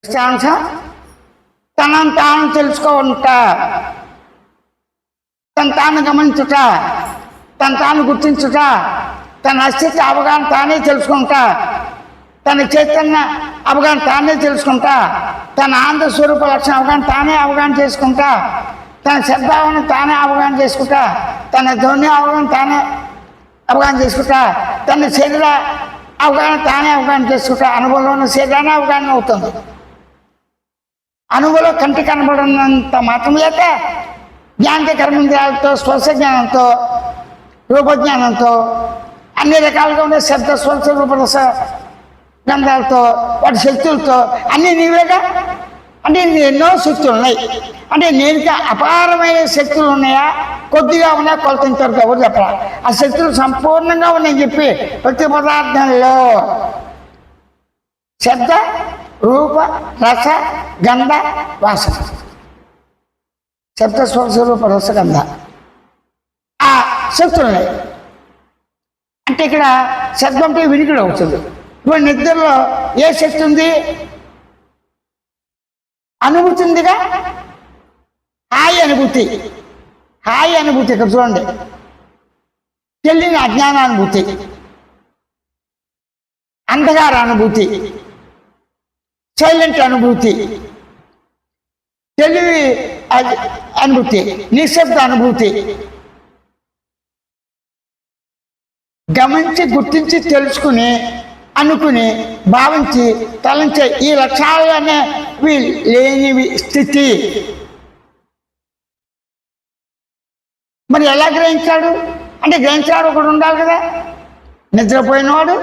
సాంశం తనను తాను తెలుసుకోవుట, తను తాను గమనించుట, తను తాను గుర్తించుట, తన అస్తిత్వ అవగాహన తానే తెలుసుకుంటా, తన చైతన్య అవగాహన తానే తెలుసుకుంటా, తన ఆనంద స్వరూప లక్షణ అవగాహన తానే అవగాహన చేసుకుంటా, తన శబ్దావన తానే అవగాహన చేసుకుంటా, తన ధ్వని అవగాహన తానే అవగాహన చేసుకుంటా, తన శరీర అవగాహన తానే అవగాహన చేసుకుంటా. అనుభవంలో ఉన్న శరీరాన్ని అవగాహన అవుతుంది. అనుభవంలో కంటి కనబడినంత మాత్రం చేత జ్ఞాన కర్మేంద్రియాలతో, స్పర్శ జ్ఞానంతో, రూపజ్ఞానంతో, అన్ని రకాలుగా ఉండే శబ్ద స్పర్శ రూపరస గంధాలతో, వాటి శక్తులతో అన్నీ నీవేగా. అంటే ఎన్నో శక్తులు ఉన్నాయి. అంటే నేనుక అపారమైన శక్తులు ఉన్నాయా, కొద్దిగా ఉన్నాయా, కొలతంతవరకు ఎవరు చెప్పాలి. ఆ శక్తులు సంపూర్ణంగా ఉన్నాయని చెప్పి ప్రతి పదార్థంలో శబ్ద రూప రస గంధ వాసన, శబ్ద స్పర్శ రూప రస గంధ ఆ శక్తులు ఉన్నాయి. అంటే ఇక్కడ శబ్దంటే వినికిడి అవుతుంది. ఇప్పుడు నిద్రలో ఏ శక్తి ఉంది? అనుభూతి ఉందిగా, హాయి అనుభూతి. హాయి అనుభూతి ఇక్కడ చూడండి, తెలియని అజ్ఞాన అనుభూతి, అంధకార అనుభూతి, సైలెంట్ అనుభూతి, తెలివి అనుభూతి, నిశ్శబ్ద అనుభూతి. గమనించి గుర్తించి తెలుసుకుని అనుకుని భావించి తలంచే ఈ లక్షణాలనే లేని స్థితి. మరి ఎలా గ్రహించాడు అంటే గ్రహించాడు ఒకడు ఉండాలి కదా. నిద్రపోయినవాడు,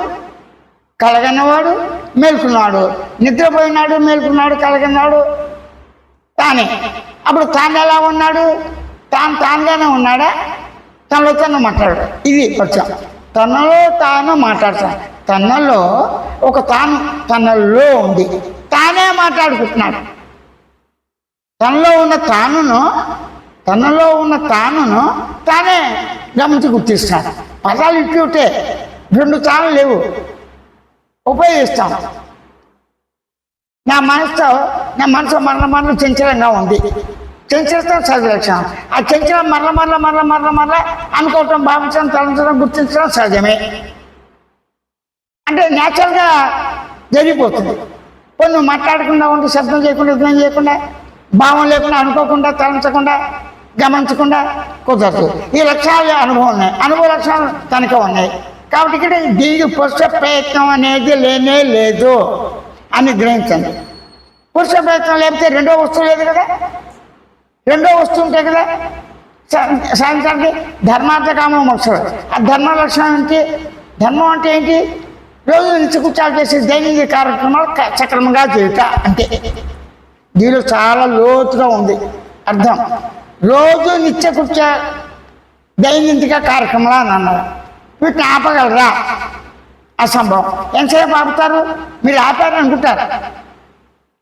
కలగన్నవాడు, మేల్కున్నాడు. నిద్రపోయినాడు, మేల్కున్నాడు, కలగన్నాడు తానే. అప్పుడు తాను ఎలా ఉన్నాడు? తానుగానే ఉన్నాడా? తనలో తను మాట్లాడు. ఇది వచ్చాం, తనలో తాను మాట్లాడతాను. తనలో ఒక తాను తనలో ఉంది, తానే మాట్లాడుకుంటున్నాడు. తనలో ఉన్న తానును తానే గమనించి గుర్తిస్తాడు. పదాలు ఇట్లుంటే రెండు తాను లేవు, ఉపయోగిస్తాం. నా మనసు మరల చంచలంగా ఉంది. చంచలతం సహజ లక్షణం. ఆ చంచలం మరల అనుకోవటం, భావించడం, తలంచడం, గుర్తించడం సహజమే. అంటే న్యాచురల్గా జరిగిపోతుంది. కొన్ని నువ్వు మాట్లాడకుండా ఉండి, శబ్దం చేయకుండా, యుద్ధం చేయకుండా, భావం లేకుండా, అనుకోకుండా, తలంచకుండా, గమనించకుండా కుదరదు. ఈ లక్షణాలు అనుభవం ఉన్నాయి. అనుభవ లక్షణాలు తనకే ఉన్నాయి. కాబట్టి ఇక్కడ దీనికి పురుష ప్రయత్నం అనేది లేనే లేదు అని గ్రహించండి. పురుష ప్రయత్నం లేకపోతే రెండో వస్తువు లేదు కదా. రెండో వస్తువు ఉంటే కదా సాధించడానికి ధర్మార్థ కామ మోక్షం. ఆ ధర్మ లక్షణం ఏంటి? ధర్మం అంటే ఏంటి? రోజు నిత్యకృత్యాలు చేసే దైనిక కార్యక్రమాలు సక్రమంగా చేయుట అంటే. దీనిలో చాలా లోతుగా ఉంది అర్థం. రోజు నిత్యకృత్య దైనిక కార్యక్రమాలు అని అన్నారు. వీటిని ఆపగలరా? అసంభవం. ఎంతసేపు ఆపుతారు? మీరు ఆపారు అనుకుంటారు.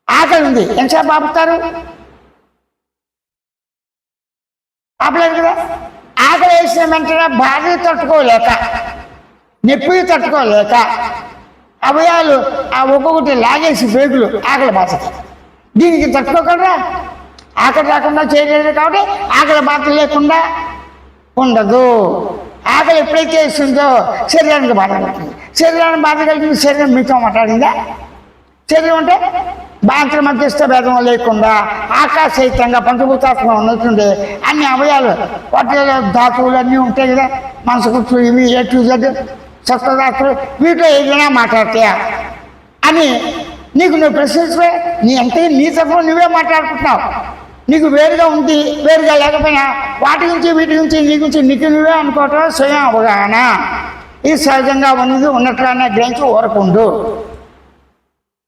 ఆకలి ఉంది, ఎంతసేపు ఆపుతారు? ఆపలేదు కదా. ఆకలి వేసిన వెంటనే బాధ తట్టుకోలేక, నొప్పి తట్టుకోలేక అవయాలు ఆ ఒక్కొక్కటి లాగేసి పేగులు ఆకలి బాధకి. దీనికి తట్టుకోగలరా? ఆకలి రాకుండా చేయలేదు కాబట్టి ఆకలి బాధ లేకుండా ఉండదు. ఆకలి ఎప్పుడైతే ఇస్తుందో శరీరానికి బాధ కలుగుతుంది. శరీరానికి బాధ కలిగింది, శరీరం మీతో మాట్లాడిందా? శరీరం అంటే బాంతర మధ్యస్థ భేదం లేకుండా ఆకాశయుతంగా పంచభూతాత్మగా ఉన్నట్టుండే అన్ని అవయాలు, వాటిలో ధాతువులు అన్నీ ఉంటాయి కదా. మనసు కూర్చు ఇవి ఏ టు జెడ్ సప్తధాతులు, వీటిలో ఏదైనా మాట్లాడతాయా అని నీకు నువ్వు ప్రశ్నిస్తే నీ తరఫున నువ్వే మాట్లాడుకుంటున్నావు. నీకు వేరుగా ఉంది, వేరుగా లేకపోయినా వాటి గురించి వీటి గురించి నీ గురించి నీకు నువ్వే అనుకోవటం స్వయం అవగాహన. ఇది సహజంగా ఉన్నది ఉన్నట్లుగానే గ్రహించి ఊరకుండు.